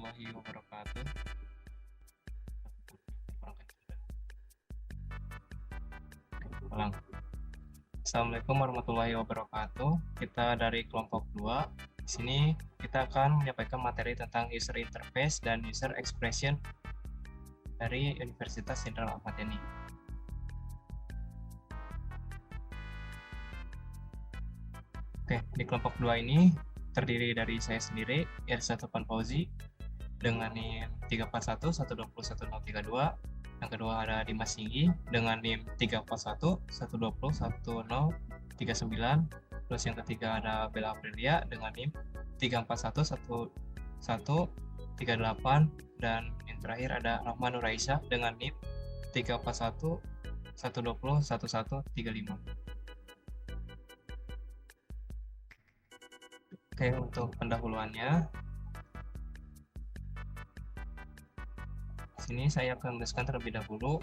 warahmatullahi wabarakatuh. Ulang. Assalamualaikum warahmatullahi wabarakatuh. Kita dari kelompok 2. Di sini kita akan menyampaikan materi tentang user interface dan user expression dari Universitas Jenderal Ahmad Yani. Oke, di kelompok 2 ini terdiri dari saya sendiri, Irsad Topan Fauzi, dengan NIM 341 120 1032. Yang kedua ada Dimas Singgi dengan NIM 341 120 1039. Terus yang ketiga ada Bella Aprilia dengan NIM 341 1138. Dan yang terakhir ada Rahman Nuraisha dengan NIM 341 120 1135. Oke, untuk pendahuluannya, sini saya akan menjelaskan terlebih dahulu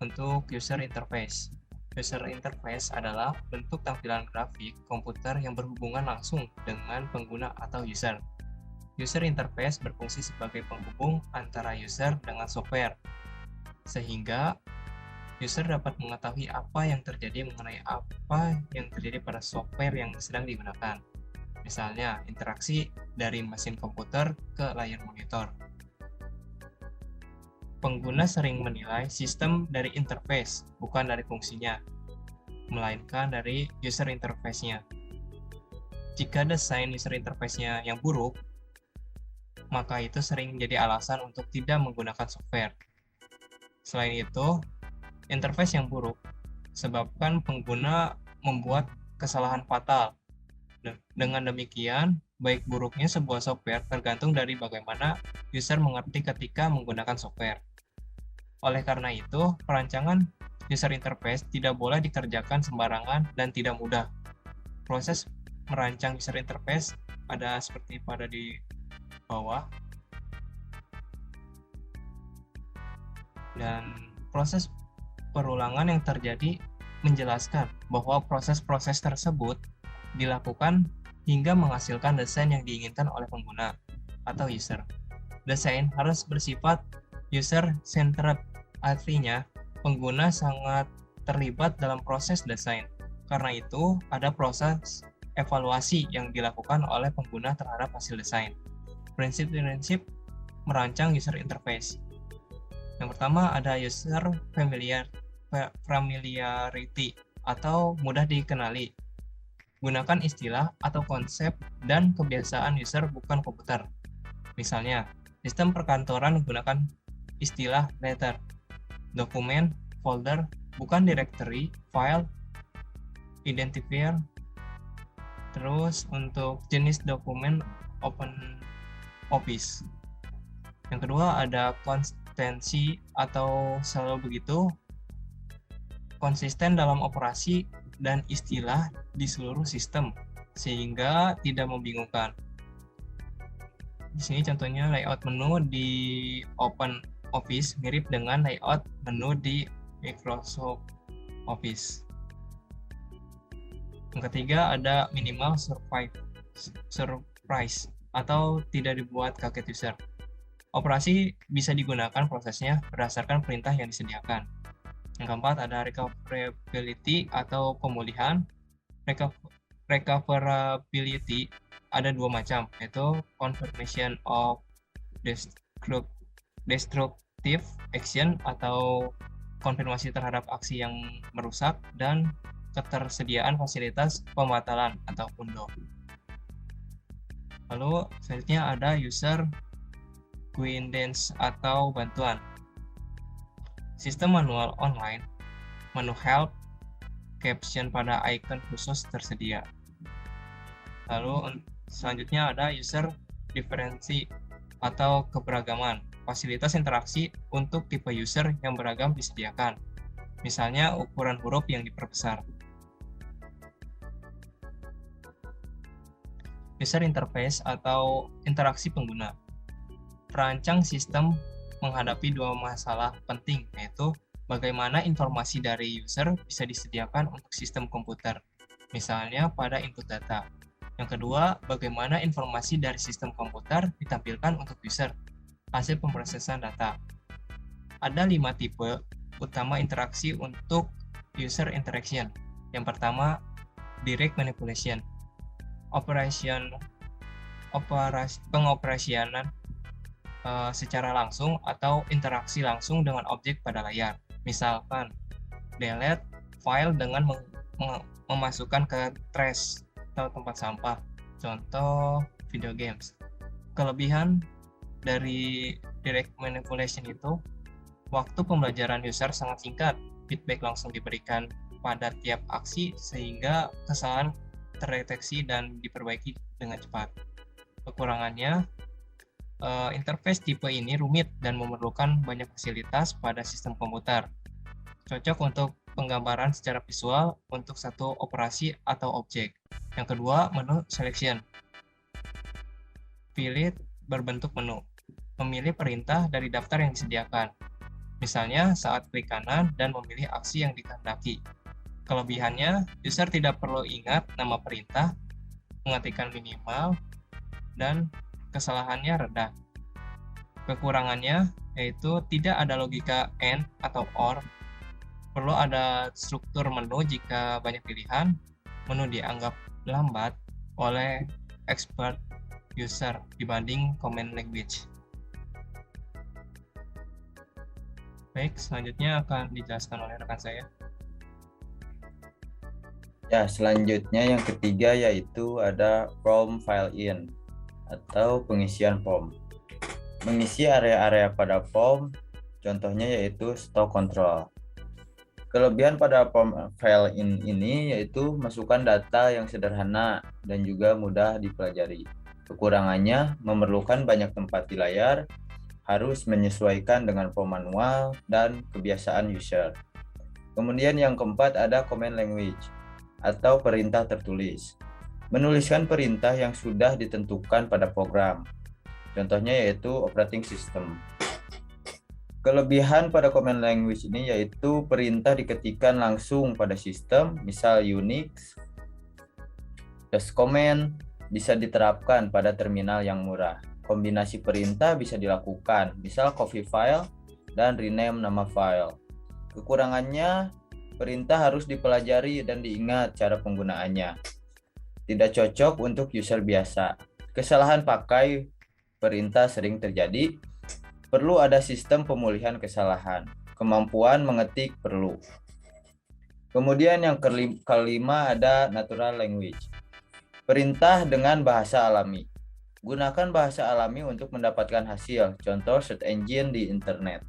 untuk user interface. User interface adalah bentuk tampilan grafik komputer yang berhubungan langsung dengan pengguna atau user. User interface berfungsi sebagai penghubung antara user dengan software, sehingga user dapat mengetahui apa yang terjadi mengenai apa yang terjadi pada software yang sedang digunakan. Misalnya, interaksi dari mesin komputer ke layar monitor. Pengguna sering menilai sistem dari interface, bukan dari fungsinya, melainkan dari user interface-nya. Jika desain user interface-nya yang buruk, maka itu sering menjadi alasan untuk tidak menggunakan software. Selain itu, interface yang buruk sebabkan pengguna membuat kesalahan fatal. Dengan demikian, baik buruknya sebuah software tergantung dari bagaimana user mengerti ketika menggunakan software. Oleh karena itu, perancangan user interface tidak boleh dikerjakan sembarangan dan tidak mudah. Proses merancang user interface ada seperti pada di bawah. Dan proses perulangan yang terjadi menjelaskan bahwa proses-proses tersebut dilakukan hingga menghasilkan desain yang diinginkan oleh pengguna atau user. Desain harus bersifat user-centered, artinya pengguna sangat terlibat dalam proses desain. Karena itu, ada proses evaluasi yang dilakukan oleh pengguna terhadap hasil desain. Prinsip-prinsip merancang user interface. Yang pertama ada user familiarity atau mudah dikenali. Gunakan istilah atau konsep dan kebiasaan user bukan komputer. Misalnya, sistem perkantoran menggunakan istilah letter, dokumen, folder, bukan directory, file, identifier. Terus untuk jenis dokumen open office. Yang kedua ada konsistensi atau selalu begitu, konsisten dalam operasi dan istilah di seluruh sistem sehingga tidak membingungkan. Di sini contohnya layout menu di Open Office mirip dengan layout menu di Microsoft Office. Yang ketiga ada minimal surprise atau tidak dibuat kaget user. Operasi bisa digunakan prosesnya berdasarkan perintah yang disediakan. Yang keempat ada recoverability atau pemulihan. Recoverability ada dua macam, yaitu confirmation of destructive action atau konfirmasi terhadap aksi yang merusak, dan ketersediaan fasilitas pembatalan atau undo. Lalu selanjutnya ada user guidance atau bantuan. Sistem manual online, menu help, caption pada icon khusus tersedia. Lalu selanjutnya ada user differency atau keberagaman, fasilitas interaksi untuk tipe user yang beragam disediakan. Misalnya ukuran huruf yang diperbesar. User interface atau interaksi pengguna. Perancang sistem menghadapi dua masalah penting, yaitu bagaimana informasi dari user bisa disediakan untuk sistem komputer, misalnya pada input data. Yang kedua, bagaimana informasi dari sistem komputer ditampilkan untuk user, hasil pemrosesan data. Ada 5 tipe utama interaksi untuk user interaction. Yang pertama, direct manipulation. Pengoperasianan secara langsung atau interaksi langsung dengan objek pada layar. Misalkan, delete file dengan memasukkan ke trash atau tempat sampah. Contoh, video games. Kelebihan dari direct manipulation itu, waktu pembelajaran user sangat singkat, feedback langsung diberikan pada tiap aksi sehingga kesalahan terdeteksi dan diperbaiki dengan cepat. Kekurangannya, interface tipe ini rumit dan memerlukan banyak fasilitas pada sistem komputer. Cocok untuk penggambaran secara visual untuk satu operasi atau objek. Yang kedua, menu selection. Pilih berbentuk menu. Memilih perintah dari daftar yang disediakan. Misalnya saat klik kanan dan memilih aksi yang dikehendaki. Kelebihannya, user tidak perlu ingat nama perintah, mengetikkan minimal, dan kesalahannya rendah. Kekurangannya yaitu tidak ada logika AND atau OR. Perlu ada struktur menu jika banyak pilihan. Menu dianggap lambat oleh expert user dibanding command language. Baik, selanjutnya akan dijelaskan oleh rekan saya. Ya, selanjutnya yang ketiga yaitu ada form fill in atau pengisian form. Mengisi area-area pada form, contohnya yaitu stock control. Kelebihan pada form fill in ini yaitu masukkan data yang sederhana dan juga mudah dipelajari. Kekurangannya memerlukan banyak tempat di layar, harus menyesuaikan dengan form manual dan kebiasaan user. Kemudian yang keempat ada command language atau perintah tertulis. Menuliskan perintah yang sudah ditentukan pada program. Contohnya yaitu operating system. Kelebihan pada command language ini yaitu perintah diketikkan langsung pada sistem, misal Unix. Plus command bisa diterapkan pada terminal yang murah. Kombinasi perintah bisa dilakukan, misal copy file dan rename nama file. Kekurangannya, perintah harus dipelajari dan diingat cara penggunaannya. Tidak cocok untuk user biasa. Kesalahan pakai perintah sering terjadi. Perlu ada sistem pemulihan kesalahan. Kemampuan mengetik perlu. Kemudian yang kelima ada natural language. Perintah dengan bahasa alami. Gunakan bahasa alami untuk mendapatkan hasil, contoh search engine di internet.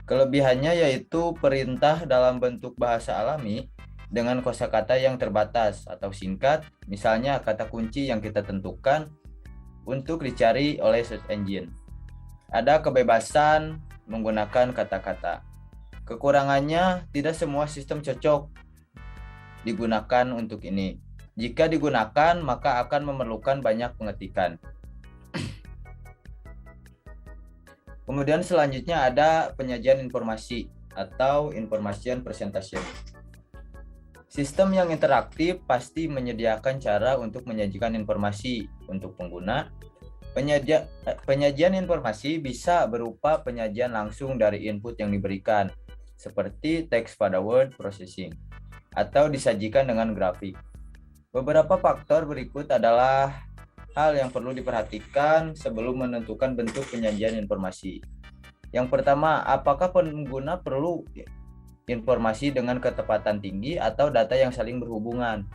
Kelebihannya yaitu perintah dalam bentuk bahasa alami dengan kosakata yang terbatas atau singkat, misalnya kata kunci yang kita tentukan untuk dicari oleh search engine. Ada kebebasan menggunakan kata-kata. Kekurangannya, tidak semua sistem cocok digunakan untuk ini. Jika digunakan, maka akan memerlukan banyak pengetikan. Kemudian selanjutnya ada penyajian informasi atau information presentation. Sistem yang interaktif pasti menyediakan cara untuk menyajikan informasi untuk pengguna. Penyajian informasi bisa berupa penyajian langsung dari input yang diberikan, seperti text pada word processing, atau disajikan dengan grafik. Beberapa faktor berikut adalah hal yang perlu diperhatikan sebelum menentukan bentuk penyajian informasi. Yang pertama, apakah pengguna perlu informasi dengan ketepatan tinggi atau data yang saling berhubungan?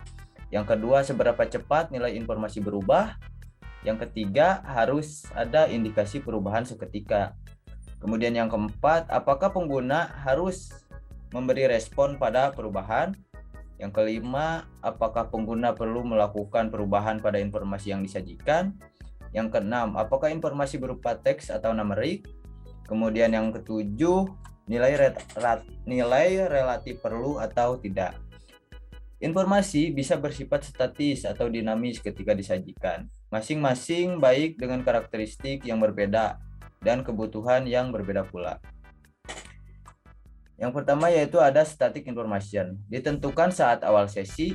Yang kedua, seberapa cepat nilai informasi berubah? Yang ketiga, harus ada indikasi perubahan seketika. Kemudian yang keempat, apakah pengguna harus memberi respon pada perubahan? Yang kelima, apakah pengguna perlu melakukan perubahan pada informasi yang disajikan? Yang keenam, apakah informasi berupa teks atau numerik? Kemudian yang ketujuh, nilai relatif perlu atau tidak. Informasi bisa bersifat statis atau dinamis ketika disajikan. Masing-masing baik dengan karakteristik yang berbeda dan kebutuhan yang berbeda pula. Yang pertama yaitu ada static information. Ditentukan saat awal sesi,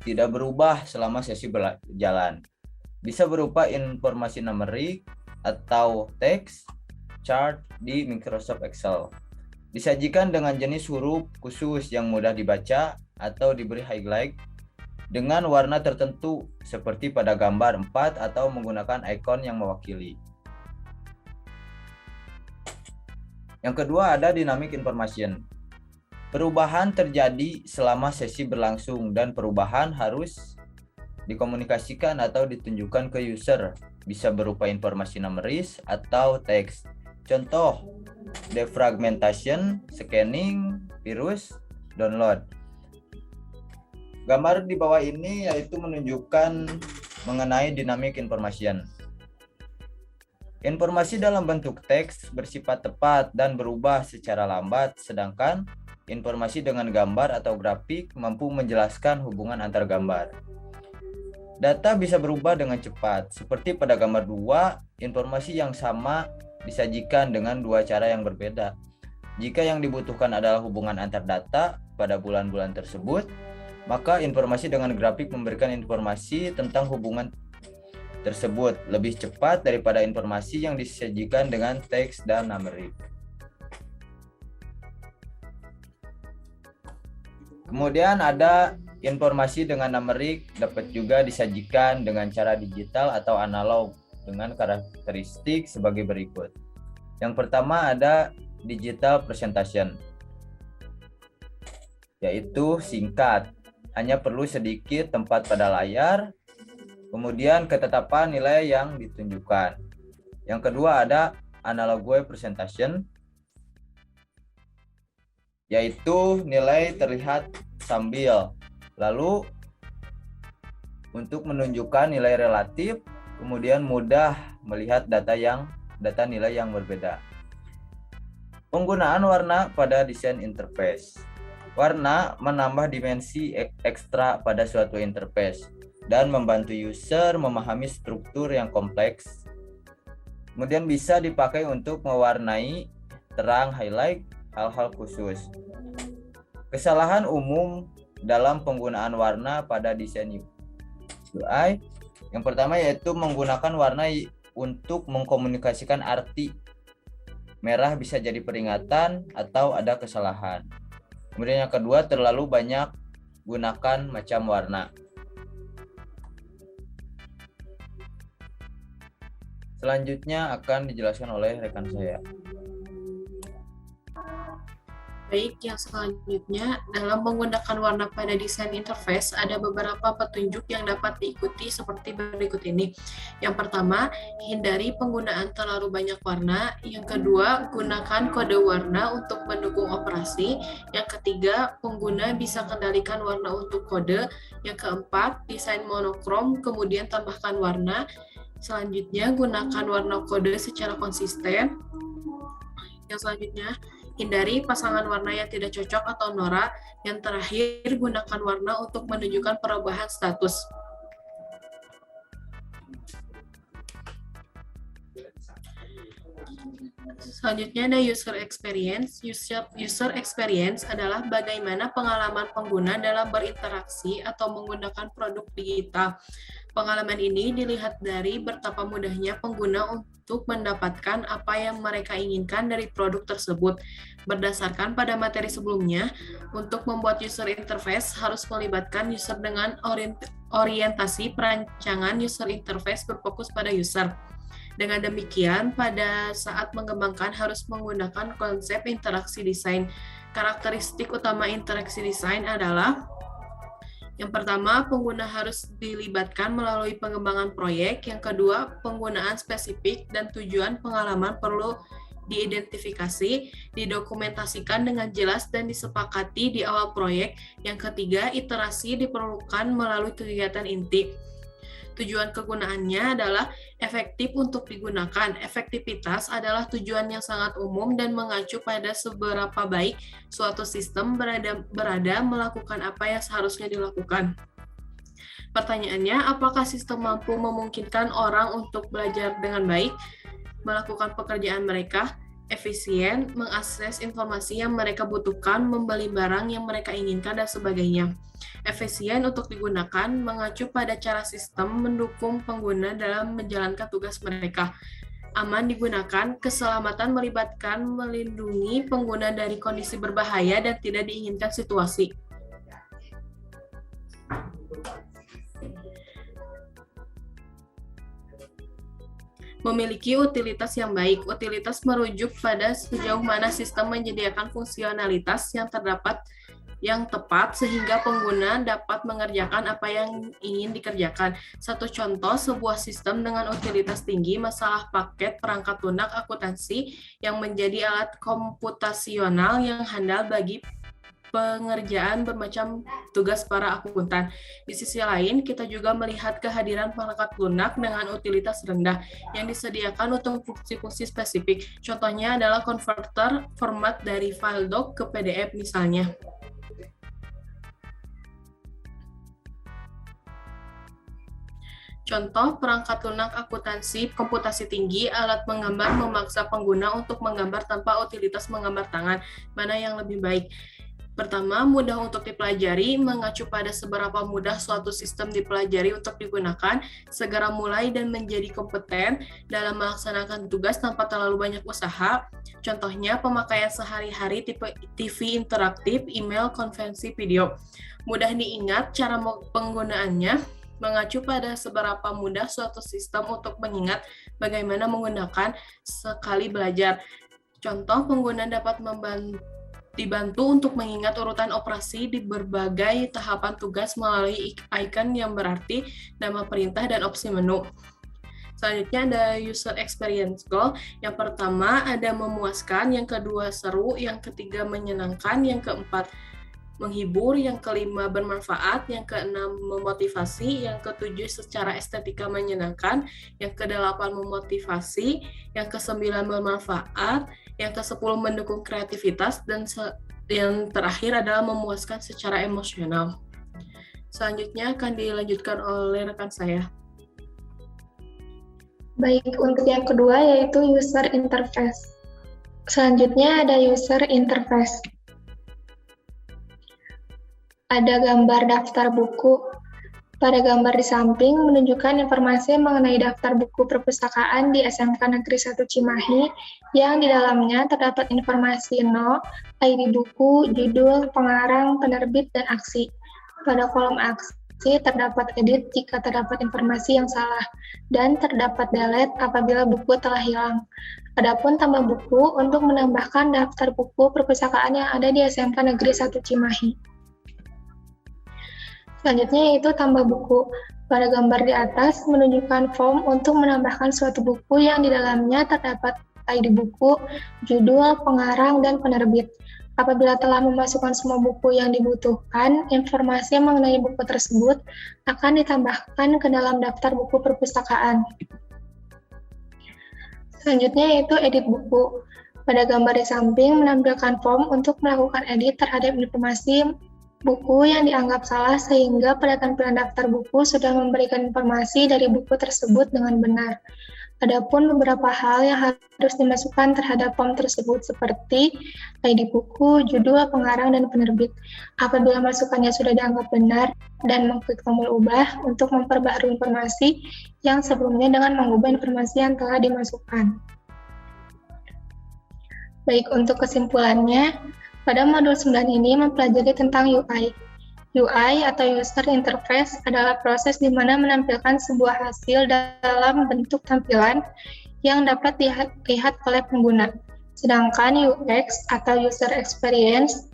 tidak berubah selama sesi berjalan. Bisa berupa informasi numerik, atau teks, chart di Microsoft Excel. Disajikan dengan jenis huruf khusus yang mudah dibaca atau diberi highlight dengan warna tertentu seperti pada gambar 4 atau menggunakan ikon yang mewakili. Yang kedua ada dynamic information. Perubahan terjadi selama sesi berlangsung dan perubahan harus dikomunikasikan atau ditunjukkan ke user, bisa berupa informasi numeris atau teks. Contoh, defragmentation, scanning, virus, download. Gambar di bawah ini yaitu menunjukkan mengenai dynamic information. Informasi dalam bentuk teks bersifat tepat dan berubah secara lambat, sedangkan informasi dengan gambar atau grafik mampu menjelaskan hubungan antar gambar. Data bisa berubah dengan cepat, seperti pada gambar 2, informasi yang sama disajikan dengan dua cara yang berbeda. Jika yang dibutuhkan adalah hubungan antar data pada bulan-bulan tersebut, maka informasi dengan grafik memberikan informasi tentang hubungan tersebut lebih cepat daripada informasi yang disajikan dengan teks dan numerik. Kemudian ada informasi dengan numerik dapat juga disajikan dengan cara digital atau analog dengan karakteristik sebagai berikut. Yang pertama ada digital presentation, yaitu singkat, hanya perlu sedikit tempat pada layar, kemudian ketetapan nilai yang ditunjukkan. Yang kedua ada analog presentation, yaitu nilai terlihat sambil. Lalu untuk menunjukkan nilai relatif, kemudian mudah melihat data nilai yang berbeda. Penggunaan warna pada desain interface. Warna menambah dimensi ekstra pada suatu interface dan membantu user memahami struktur yang kompleks. Kemudian bisa dipakai untuk mewarnai, terang, highlight, hal-hal khusus. Kesalahan umum dalam penggunaan warna pada desain UI. Yang pertama yaitu menggunakan warna untuk mengkomunikasikan arti. Merah bisa jadi peringatan atau ada kesalahan. Kemudian yang kedua, terlalu banyak gunakan macam warna. Selanjutnya akan dijelaskan oleh rekan saya. Baik, yang selanjutnya dalam menggunakan warna pada desain interface ada beberapa petunjuk yang dapat diikuti seperti berikut ini. Yang pertama, hindari penggunaan terlalu banyak warna. Yang kedua, gunakan kode warna untuk mendukung operasi. Yang ketiga, pengguna bisa kendalikan warna untuk kode. Yang keempat, desain monokrom, kemudian tambahkan warna. Selanjutnya, gunakan warna kode secara konsisten. Yang selanjutnya, hindari pasangan warna yang tidak cocok atau norak. Yang terakhir, gunakan warna untuk menunjukkan perubahan status. Selanjutnya ada user experience. User experience adalah bagaimana pengalaman pengguna dalam berinteraksi atau menggunakan produk digital. Pengalaman ini dilihat dari betapa mudahnya pengguna untuk mendapatkan apa yang mereka inginkan dari produk tersebut. Berdasarkan pada materi sebelumnya, untuk membuat user interface harus melibatkan user dengan orientasi perancangan user interface berfokus pada user. Dengan demikian, pada saat mengembangkan harus menggunakan konsep interaksi desain. Karakteristik utama interaksi desain adalah yang pertama, pengguna harus dilibatkan melalui pengembangan proyek. Yang kedua, penggunaan spesifik dan tujuan pengalaman perlu diidentifikasi, didokumentasikan dengan jelas dan disepakati di awal proyek. Yang ketiga, iterasi diperlukan melalui kegiatan inti. Tujuan kegunaannya adalah efektif untuk digunakan. Efektivitas adalah tujuan yang sangat umum dan mengacu pada seberapa baik suatu sistem berada melakukan apa yang seharusnya dilakukan. Pertanyaannya, apakah sistem mampu memungkinkan orang untuk belajar dengan baik, melakukan pekerjaan mereka, efisien, mengakses informasi yang mereka butuhkan, membeli barang yang mereka inginkan, dan sebagainya. Efisien untuk digunakan mengacu pada cara sistem mendukung pengguna dalam menjalankan tugas mereka. aman digunakan, keselamatan melibatkan melindungi pengguna dari kondisi berbahaya dan tidak diinginkan situasi. Memiliki utilitas yang baik. Utilitas merujuk pada sejauh mana sistem menyediakan fungsionalitas yang tepat sehingga pengguna dapat mengerjakan apa yang ingin dikerjakan. Satu contoh, sebuah sistem dengan utilitas tinggi, masalah paket perangkat lunak akuntansi yang menjadi alat komputasional yang handal bagi pengerjaan bermacam tugas para akuntan. Di sisi lain, kita juga melihat kehadiran perangkat lunak dengan utilitas rendah yang disediakan untuk fungsi-fungsi spesifik. Contohnya adalah konverter format dari file doc ke PDF misalnya. Contoh, perangkat lunak akuntansi komputasi tinggi, alat menggambar memaksa pengguna untuk menggambar tanpa utilitas menggambar tangan. Mana yang lebih baik? Pertama, mudah untuk dipelajari, mengacu pada seberapa mudah suatu sistem dipelajari untuk digunakan, segera mulai dan menjadi kompeten dalam melaksanakan tugas tanpa terlalu banyak usaha. Contohnya, pemakaian sehari-hari tipe TV interaktif, email, konferensi video. Mudah diingat cara penggunaannya, mengacu pada seberapa mudah suatu sistem untuk mengingat bagaimana menggunakan sekali belajar. Contoh, pengguna dapat dibantu untuk mengingat urutan operasi di berbagai tahapan tugas melalui icon yang berarti nama perintah dan opsi menu. Selanjutnya ada user experience goal. Yang pertama ada memuaskan, yang kedua seru, yang ketiga menyenangkan, yang keempat menghibur, yang kelima bermanfaat, yang keenam memotivasi, yang ketujuh secara estetika menyenangkan, yang kedelapan memotivasi, yang kesembilan bermanfaat, yang ke-10 mendukung kreativitas, dan yang terakhir adalah memuaskan secara emosional. Selanjutnya akan dilanjutkan oleh rekan saya. Baik, untuk yang kedua yaitu user interface. Selanjutnya ada user interface. Ada gambar daftar buku. Pada gambar di samping menunjukkan informasi mengenai daftar buku perpustakaan di SMK Negeri 1 Cimahi yang di dalamnya terdapat informasi ID buku, judul, pengarang, penerbit, dan aksi. Pada kolom aksi terdapat edit jika terdapat informasi yang salah dan terdapat delete apabila buku telah hilang. Adapun tambah buku untuk menambahkan daftar buku perpustakaan yang ada di SMK Negeri 1 Cimahi. Selanjutnya yaitu tambah buku. Pada gambar di atas menunjukkan form untuk menambahkan suatu buku yang di dalamnya terdapat ID buku, judul, pengarang, dan penerbit. Apabila telah memasukkan semua buku yang dibutuhkan, informasi mengenai buku tersebut akan ditambahkan ke dalam daftar buku perpustakaan. Selanjutnya yaitu edit buku. Pada gambar di samping menampilkan form untuk melakukan edit terhadap informasi buku yang dianggap salah sehingga pada tampilan daftar buku sudah memberikan informasi dari buku tersebut dengan benar. Adapun beberapa hal yang harus dimasukkan terhadap form tersebut seperti ID buku, judul, pengarang, dan penerbit. Apabila masukannya sudah dianggap benar dan mengklik tombol ubah untuk memperbaharui informasi yang sebelumnya dengan mengubah informasi yang telah dimasukkan. Baik, untuk kesimpulannya, pada modul 9 ini mempelajari tentang UI. UI atau User Interface adalah proses di mana menampilkan sebuah hasil dalam bentuk tampilan yang dapat dilihat oleh pengguna. Sedangkan UX atau User Experience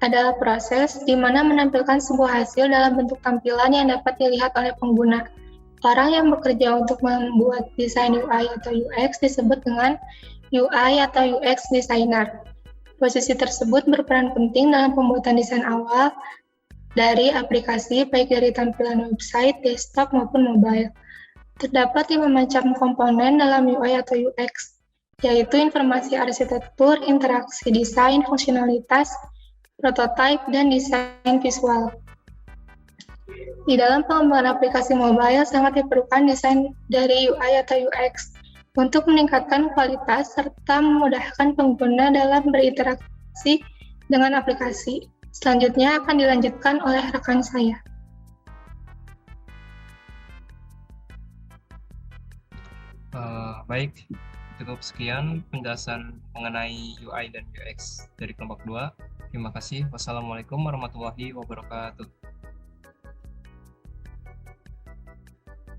adalah proses di mana menampilkan sebuah hasil dalam bentuk tampilan yang dapat dilihat oleh pengguna. Orang yang bekerja untuk membuat desain UI atau UX disebut dengan UI atau UX Designer. Posisi tersebut berperan penting dalam pembuatan desain awal dari aplikasi, baik dari tampilan website, desktop, maupun mobile. Terdapat 5 macam komponen dalam UI atau UX, yaitu informasi arsitektur, interaksi desain, fungsionalitas, prototype, dan desain visual. Di dalam pengembangan aplikasi mobile, sangat diperlukan desain dari UI atau UX untuk meningkatkan kualitas serta memudahkan pengguna dalam berinteraksi dengan aplikasi. Selanjutnya akan dilanjutkan oleh rekan saya. Baik, cukup sekian penjelasan mengenai UI dan UX dari kelompok 2. Terima kasih. Wassalamualaikum warahmatullahi wabarakatuh.